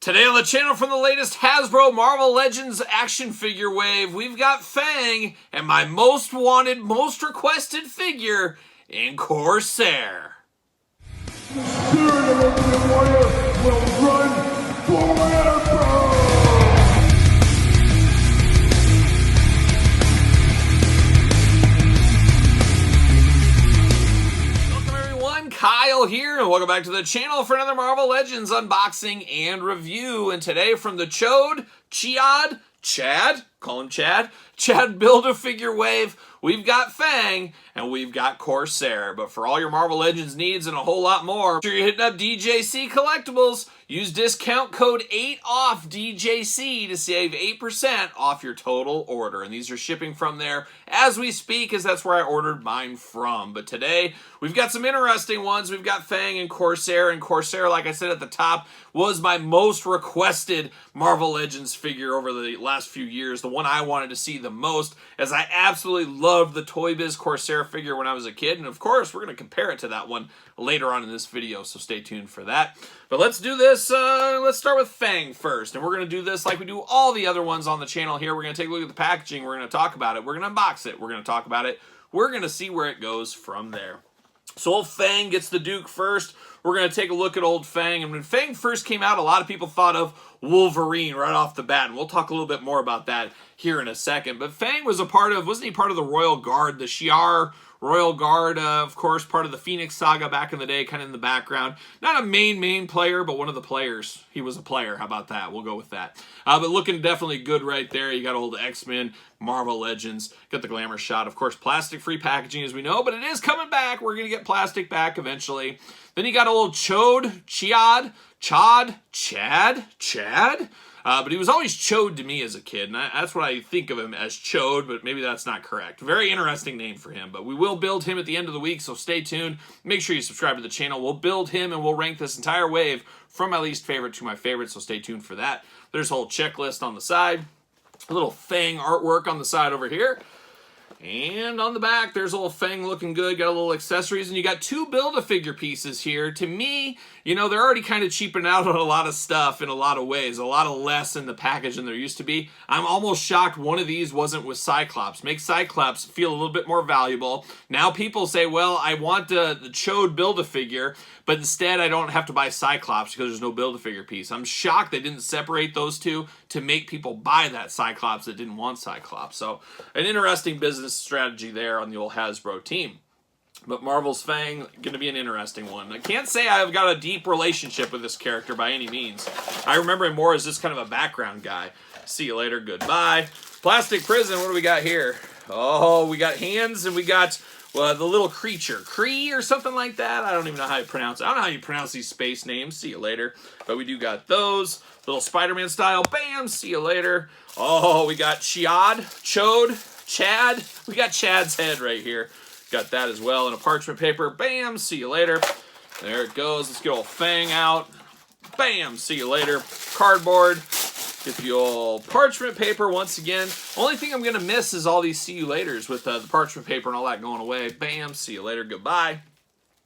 Today on the channel from the latest Hasbro Marvel Legends action figure wave, we've got Fang and my most wanted, most requested figure in Corsair. The spirit of the warrior will run forever! Kyle here, and welcome back to the channel for another Marvel Legends unboxing and review. And today from the Chad, call him Chad Build-A-Figure wave, we've got Fang and we've got Corsair. But for all your Marvel Legends needs and a whole lot more, make sure you're hitting up DJC Collectibles. Use discount code 8OFFDJC to save 8% off your total order. And these are shipping from there as we speak, as that's where I ordered mine from. But today, we've got some interesting ones. We've got Fang and Corsair. And Corsair, like I said at the top, was my most requested Marvel Legends figure over the last few years. The one I wanted to see the most, as I absolutely loved the Toy Biz Corsair figure when I was a kid. And of course, we're going to compare it to that one later on in this video, so stay tuned for that. But let's do this. Let's start with Fang first, and we're going to do this like we do all the other ones on the channel here. We're going to take a look at the packaging. We're going to talk about it. We're going to unbox it. We're going to talk about it. We're going to see where it goes from there. So old Fang gets the Duke first. We're going to take a look at old Fang. And when Fang first came out, a lot of people thought of Wolverine right off the bat. And we'll talk a little bit more about that here in a second. But Fang was a part of, wasn't he part of the Royal Guard, the Shi'ar Royal Guard, of course, part of the Phoenix Saga back in the day, kind of in the background. Not a main player, but one of the players. He was a player. How about that? We'll go with that. But looking definitely good right there. You got old Xmen, Marvel Legends. Got the glamour shot. Of course, plastic-free packaging, as we know, but it is coming back. We're going to get plastic back eventually. Then you got old Chad. But he was always Chode to me as a kid, and that's what I think of him as, Chode, but maybe that's not correct. Very interesting name for him, but we will build him at the end of the week, so stay tuned. Make sure you subscribe to the channel. We'll build him, and we'll rank this entire wave from my least favorite to my favorite, so stay tuned for that. There's a whole checklist on the side. A little Fang artwork on the side over here. And on the back, there's a little Fang looking good. Got a little accessories, and you got two Build-A-Figure pieces here. To me, you know, they're already kind of cheaping out on a lot of stuff in a lot of ways. A lot of less in the package than there used to be. I'm almost shocked one of these wasn't with Cyclops. Make Cyclops feel a little bit more valuable. Now people say, well, I want the Chode Build-A-Figure, but instead I don't have to buy Cyclops because there's no Build-A-Figure piece. I'm shocked they didn't separate those two to make people buy that Cyclops that didn't want Cyclops. So an interesting business strategy there on the old Hasbro team. But Marvel's Fang, going to be an interesting one. I can't say I've got a deep relationship with this character by any means. I remember him more as just kind of a background guy. See you later, goodbye. Plastic Prison, what do we got here? Oh, we got hands, and we got the little creature. Kree or something like that? I don't even know how you pronounce it. I don't know how you pronounce these space names. See you later. But we do got those. Little Spider-Man style. Bam! See you later. Oh, we got Chode. Chad. We got Chad's head right here. Got that as well in a parchment paper. Bam! See you later. There it goes. Let's get old Fang out. Bam! See you later. Cardboard. Get the old parchment paper once again. Only thing I'm going to miss is all these see you laters with the parchment paper and all that going away. Bam! See you later. Goodbye.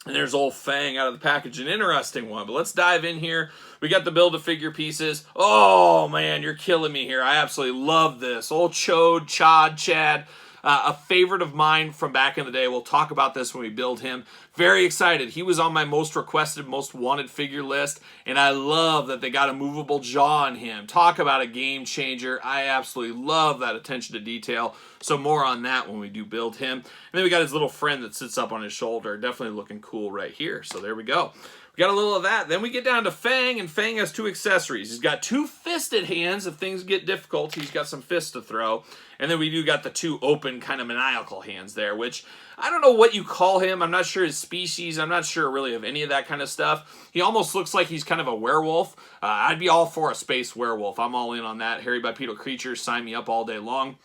And there's old Fang out of the package. An interesting one. But let's dive in here. We got the Build-A-Figure pieces. Oh, man, you're killing me here. I absolutely love this. Old Chad. A favorite of mine from back in the day. We'll talk about this when we build him. Very excited. He was on my most requested, most wanted figure list, and I love that they got a movable jaw on him. Talk about a game changer. I absolutely love that attention to detail. So more on that when we do build him. And then we got his little friend that sits up on his shoulder. Definitely looking cool right here. So there we go. We got a little of that. Then we get down to Fang, and Fang has two accessories. He's got two fisted hands. If things get difficult, he's got some fists to throw. And then we do got the two open kind of maniacal hands there, which I don't know what you call him. I'm not sure his species. I'm not sure really of any of that kind of stuff. He almost looks like he's kind of a werewolf. I'd be all for a space werewolf. I'm all in on that. Hairy bipedal creatures, sign me up all day long.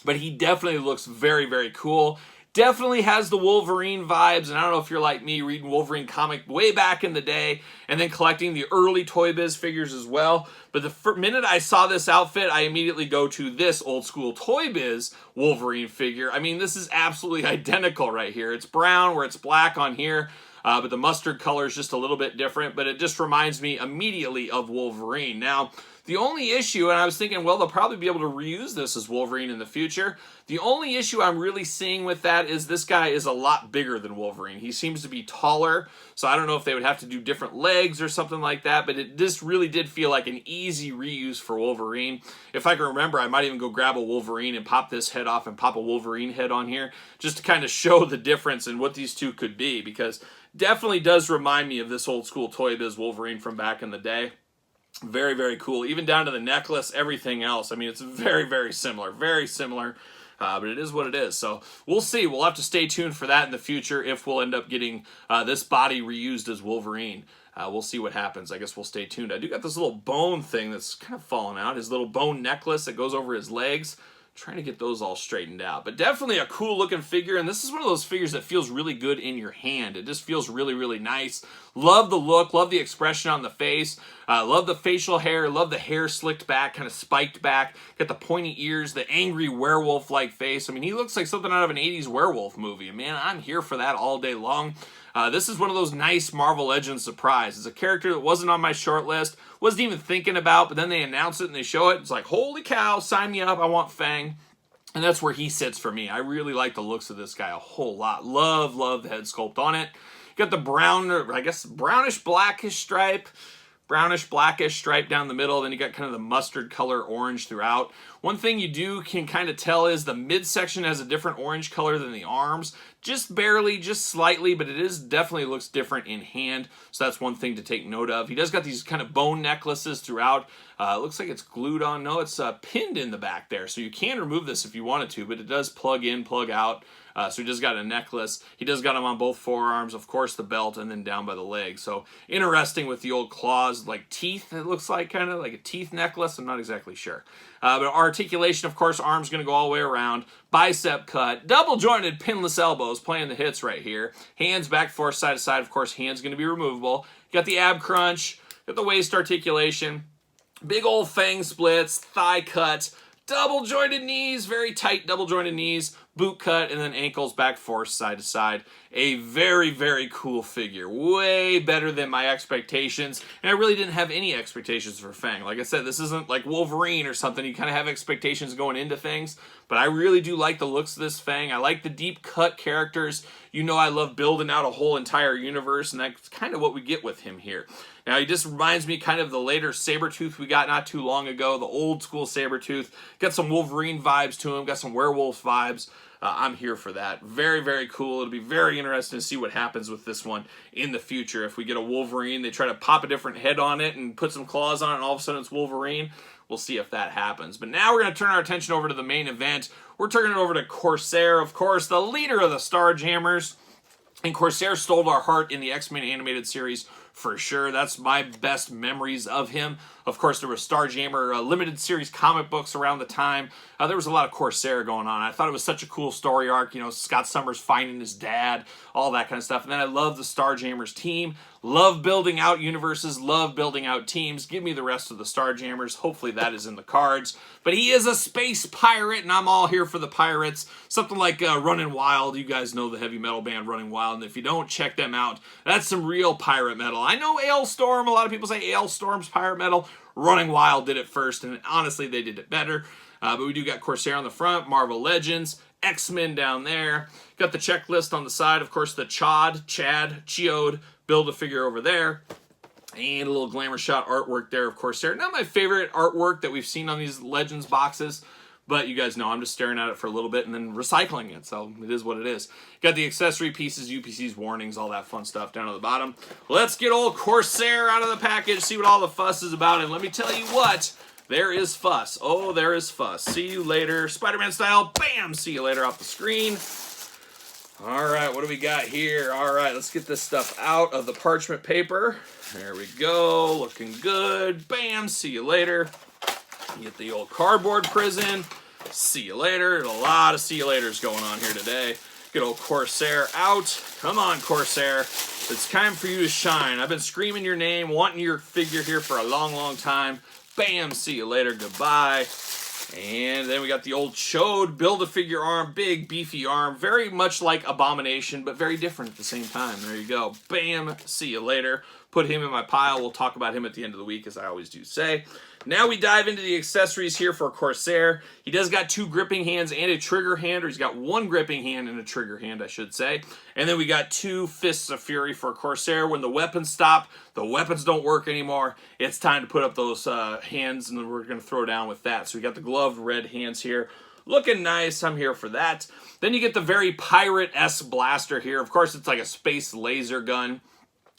But he definitely looks very cool. Definitely has the Wolverine vibes, and I don't know if you're like me, reading Wolverine comic way back in the day, and then collecting the early Toy Biz figures as well. But the minute I saw this outfit, I immediately go to this old school Toy Biz Wolverine figure. I mean, this is absolutely identical right here. It's brown where it's black on here. but the mustard color is just a little bit different, but it just reminds me immediately of Wolverine. Now, the only issue, and I was thinking, well, they'll probably be able to reuse this as Wolverine in the future. The only issue I'm really seeing with that is this guy is a lot bigger than Wolverine. He seems to be taller, so I don't know if they would have to do different legs or something like that, but this really did feel like an easy reuse for Wolverine. If I can remember, I might even go grab a Wolverine and pop this head off and pop a Wolverine head on here, just to kind of show the difference in what these two could be, because definitely does remind me of this old school Toy Biz Wolverine from back in the day. Very, very cool. Even down to the necklace, everything else. I mean, it's very, very similar. Very similar. But it is what it is. So we'll see. We'll have to stay tuned for that in the future if we'll end up getting this body reused as Wolverine. We'll see what happens. I guess we'll stay tuned. I do got this little bone thing that's kind of falling out. His little bone necklace that goes over his legs. Trying to get those all straightened out. But definitely a cool looking figure, and this is one of those figures that feels really good in your hand. It just feels really, really nice. Love the look, love the expression on the face, love the facial hair, love the hair slicked back, kind of spiked back, got the pointy ears, the angry werewolf-like face. I mean, he looks like something out of an 80s werewolf movie, and man, I'm here for that all day long. This is one of those nice Marvel Legends surprises. It's a character that wasn't on my short list, wasn't even thinking about, but then they announce it and they show it. It's like, holy cow, sign me up, I want Fang. And that's where he sits for me. I really like the looks of this guy a whole lot. Love the head sculpt on it. Got the brown, or I guess brownish blackish stripe. Brownish blackish stripe down the middle. Then you got kind of the mustard color orange throughout. One thing you can kind of tell is the midsection has a different orange color than the arms. Just barely, just slightly, but it is definitely looks different in hand. So that's one thing to take note of. He does got these kind of bone necklaces throughout. It looks like it's glued on. No, it's pinned in the back there. So you can remove this if you wanted to, but it does plug in, plug out. So he just got a necklace. He does got them on both forearms, of course, the belt, and then down by the leg. So interesting with the old claws, like teeth, it looks like, kind of like a teeth necklace. I'm not exactly sure. But articulation, of course, arms going to go all the way around. Bicep cut. Double-jointed pinless elbows playing the hits right here. Hands back, forth, side to side. Of course, hands going to be removable. Got the ab crunch. Got the waist articulation. Big old fang splits. Thigh cut. Double-jointed knees. Very tight double-jointed knees. Boot cut, and then ankles back, forth, side to side. A very, very cool figure. Way better than my expectations. And I really didn't have any expectations for Fang. Like I said, this isn't like Wolverine or something. You kind of have expectations going into things. But I really do like the looks of this Fang. I like the deep cut characters. You know I love building out a whole entire universe, and that's kind of what we get with him here. Now, he just reminds me kind of the later Sabretooth we got not too long ago, the old school Sabretooth. Got some Wolverine vibes to him, got some werewolf vibes. I'm here for that. Very, very cool. It'll be very interesting to see what happens with this one in the future. If we get a Wolverine, they try to pop a different head on it and put some claws on it, and all of a sudden it's Wolverine. We'll see if that happens. But now we're going to turn our attention over to the main event. We're turning it over to Corsair, of course, the leader of the Starjammers. And Corsair stole our heart in the X-Men animated series for sure. That's my best memories of him. Of course, there were Starjammer limited series comic books around the time. There was a lot of Corsair going on. I thought it was such a cool story arc. You know, Scott Summers finding his dad, all that kind of stuff. And then I love the Starjammers team. Love building out universes. Love building out teams. Give me the rest of the Starjammers. Hopefully that is in the cards. But he is a space pirate, and I'm all here for the pirates. Something like Running Wild. You guys know the heavy metal band Running Wild. And if you don't, check them out. That's some real pirate metal. I know Ailstorm. A lot of people say Ailstorm's pirate metal. Running Wild did it first, and honestly, they did it better. But we do got Corsair on the front, Marvel Legends, X-Men down there. Got the checklist on the side, of course, the Chiod, Build-A-Figure over there. And a little glamour shot artwork there of Corsair. Not my favorite artwork that we've seen on these Legends boxes, but you guys know I'm just staring at it for a little bit and then recycling it, so it is what it is. Got the accessory pieces, UPCs, warnings, all that fun stuff down at the bottom. Let's get old Corsair out of the package, see what all the fuss is about, and let me tell you what, there is fuss. Oh, there is fuss. See you later. Spider-Man style, bam! See you later off the screen. All right, what do we got here? All right, let's get this stuff out of the parchment paper. There we go, looking good. Bam! See you later. Get the old cardboard prison. See you later. A lot of see you laters going on here today. Get old Corsair out. Come on, Corsair. It's time for you to shine. I've been screaming your name, wanting your figure here for a long, long time. Bam, see you later. Goodbye. And then we got the old Chode Build-A-Figure arm, big, beefy arm, very much like Abomination, but very different at the same time. There you go. Bam, see you later. Put him in my pile. We'll talk about him at the end of the week, as I always do say. Now we dive into the accessories here for Corsair. He does got 2 gripping hands and a trigger hand, or he's got 1 gripping hand and a trigger hand, I should say. And then we got 2 Fists of Fury for Corsair. When the weapons stop, the weapons don't work anymore. It's time to put up those hands, and then we're going to throw down with that. So we got the gloved red hands here. Looking nice. I'm here for that. Then you get the very Pirate-esque blaster here. Of course, it's like a space laser gun.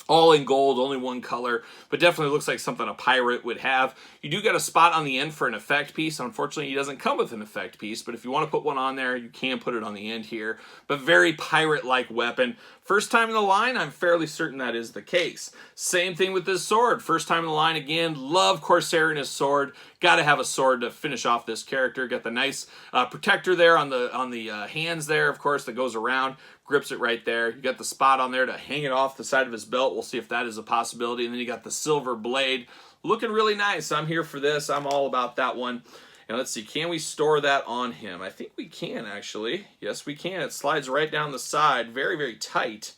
All in gold, only 1 color, but definitely looks like something a pirate would have. You do get a spot on the end for an effect piece. Unfortunately, he doesn't come with an effect piece, but if you want to put one on there, you can put it on the end here. But very pirate-like weapon. First time in the line, I'm fairly certain that is the case. Same thing with this sword. First time in the line again. Love Corsair and his sword. Got to have a sword to finish off this character. Got the nice protector there on the hands there, of course, that goes around. Grips it right there. You got the spot on there to hang it off the side of his belt. We'll see if that is a possibility. And then you got the silver blade. Looking really nice. I'm here for this. I'm all about that one. And let's see, can we store that on him? I think we can, actually. Yes, we can. It slides right down the side. Very, very tight.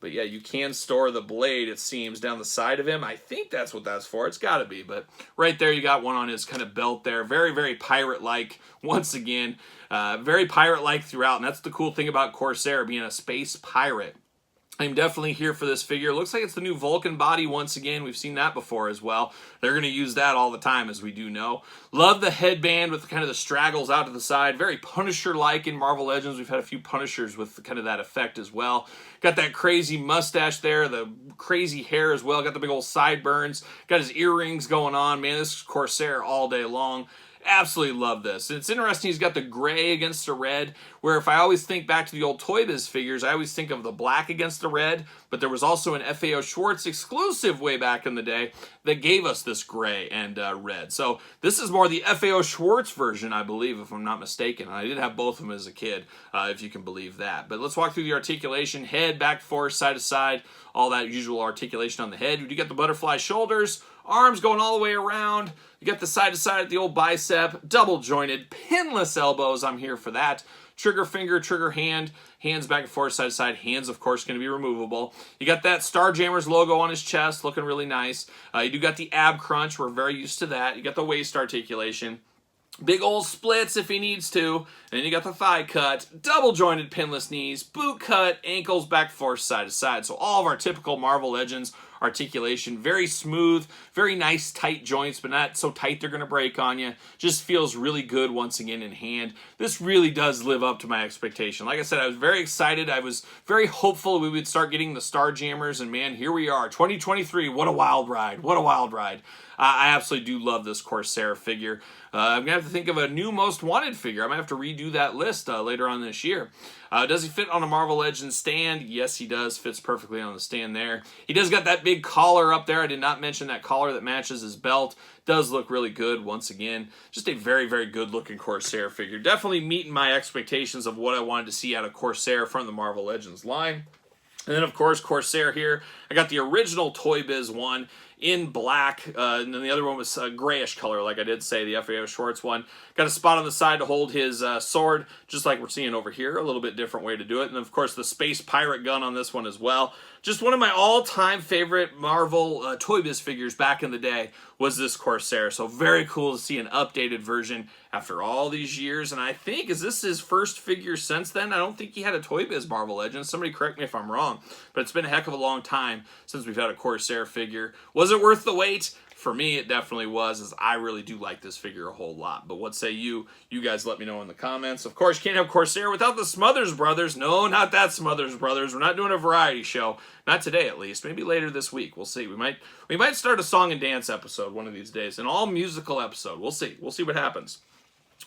But yeah, you can store the blade, it seems, down the side of him. I think that's what that's for. It's got to be. But right there, you got one on his kind of belt there. Very, very pirate-like. Once again, very pirate-like throughout. And that's the cool thing about Corsair, being a space pirate. I'm definitely here for this figure. Looks like it's the new Vulcan body once again. We've seen that before as well. They're going to use that all the time, as we do know. Love the headband with kind of the straggles out to the side. Very Punisher-like in Marvel Legends. We've had a few Punishers with kind of that effect as well. Got that crazy mustache there, the crazy hair as well. Got the big old sideburns. Got his earrings going on. Man, this is Corsair all day long. Absolutely love this. And it's interesting, he's got the gray against the red, where if I always think back to the old Toy Biz figures, I always think of the black against the red, but there was also an FAO Schwarz exclusive way back in the day that gave us this gray and red. So this is more the FAO Schwarz version, I believe, if I'm not mistaken. And I did have both of them as a kid, if you can believe that. But let's walk through the articulation. Head, back, forth, side to side, all that usual articulation on the head. You get the butterfly shoulders, arms going all the way around. You got the side to side at the old bicep, double jointed, pinless elbows. I'm here for that. Trigger finger, trigger hand, hands back and forth, side to side. Hands, of course, going to be removable. You got that Starjammers logo on his chest, looking really nice. You do got the ab crunch. We're very used to that. You got the waist articulation. Big old splits if he needs to. And then you got the thigh cut, double jointed pinless knees, boot cut, ankles back, forth, side to side. So all of our typical Marvel Legends articulation, very smooth, very nice tight joints, but not so tight they're going to break on you. Just feels really good once again in hand. This really does live up to my expectation. Like I said, I was very excited. I was very hopeful we would start getting the Starjammers, and man, here we are. 2023, what a wild ride. What a wild ride. I absolutely do love this Corsair figure. I'm going to have to think of a new most wanted figure. I might have to redo that list later on this year. Does he fit on a Marvel Legends stand? Yes, he does. Fits perfectly on the stand there. He does got that big collar up there. I did not mention that collar that matches his belt. Does look really good once again. Just a very, very good looking Corsair figure. Definitely meeting my expectations of what I wanted to see out of Corsair from the Marvel Legends line. And then, of course, Corsair here. I got the original Toy Biz one in black, and then the other one was a grayish color, like I did say, the FAO Schwarz one. Got a spot on the side to hold his sword, just like we're seeing over here. A little bit different way to do it. And, of course, the Space Pirate gun on this one as well. Just one of my all-time favorite Marvel Toy Biz figures back in the day was this Corsair. So very cool to see an updated version after all these years. And I think, is this his first figure since then? I don't think he had a Toy Biz Marvel Legends. Somebody correct me if I'm wrong. But it's been a heck of a long time since we've had a Corsair figure. Was it worth the wait? For me, it definitely was, as I really do like this figure a whole lot. But what say you? You guys let me know in the comments. Of course, you can't have Corsair without the Smothers Brothers. No, not that Smothers Brothers. We're not doing a variety show. Not today, at least. Maybe later this week. We'll see. We might start a song and dance episode one of these days. An all-musical episode. We'll see. We'll see what happens.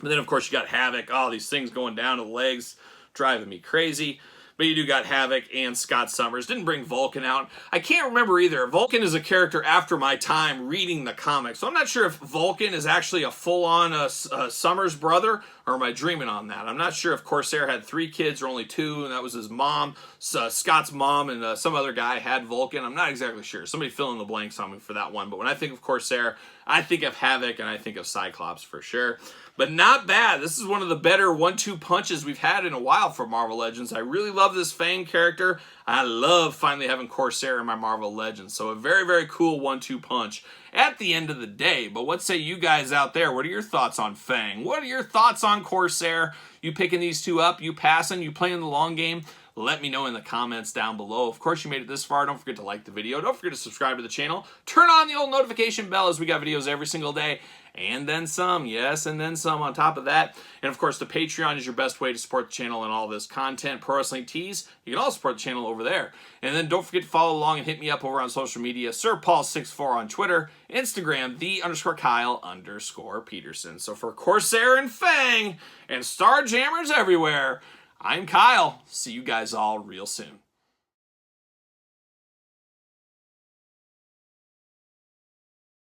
But then, of course, you got Havoc. Oh, these things going down to the legs. Driving me crazy. But you do got Havoc and Scott Summers. Didn't bring Vulcan out. I can't remember either. Vulcan is a character after my time reading the comics. So I'm not sure if Vulcan is actually a full-on Summers brother, or am I dreaming on that? I'm not sure if Corsair had 3 kids or only 2, and that was his mom. Scott's mom and some other guy had Vulcan. I'm not exactly sure. Somebody fill in the blanks on me for that one. But when I think of Corsair, I think of Havoc and I think of Cyclops for sure. But not bad. This is one of the better 1-2 punches we've had in a while for Marvel Legends. I really love this Fang character. I love finally having Corsair in my Marvel Legends. So a very, very cool 1-2 punch at the end of the day. But what say you guys out there? What are your thoughts on Fang? What are your thoughts on Corsair? You picking these two up? You passing? You playing the long game? Let me know in the comments down below. Of course, you made it this far. Don't forget to like the video. Don't forget to subscribe to the channel. Turn on the old notification bell as we got videos every single day. And then some, yes, and then some on top of that. And of course, the Patreon is your best way to support the channel and all this content. Pro Wrestling Tees, you can also support the channel over there. And then don't forget to follow along and hit me up over on social media. SirPaul64 on Twitter, Instagram, _Kyle_Peterson. So for Corsair and Fang and Starjammers everywhere, I'm Kyle. See you guys all real soon.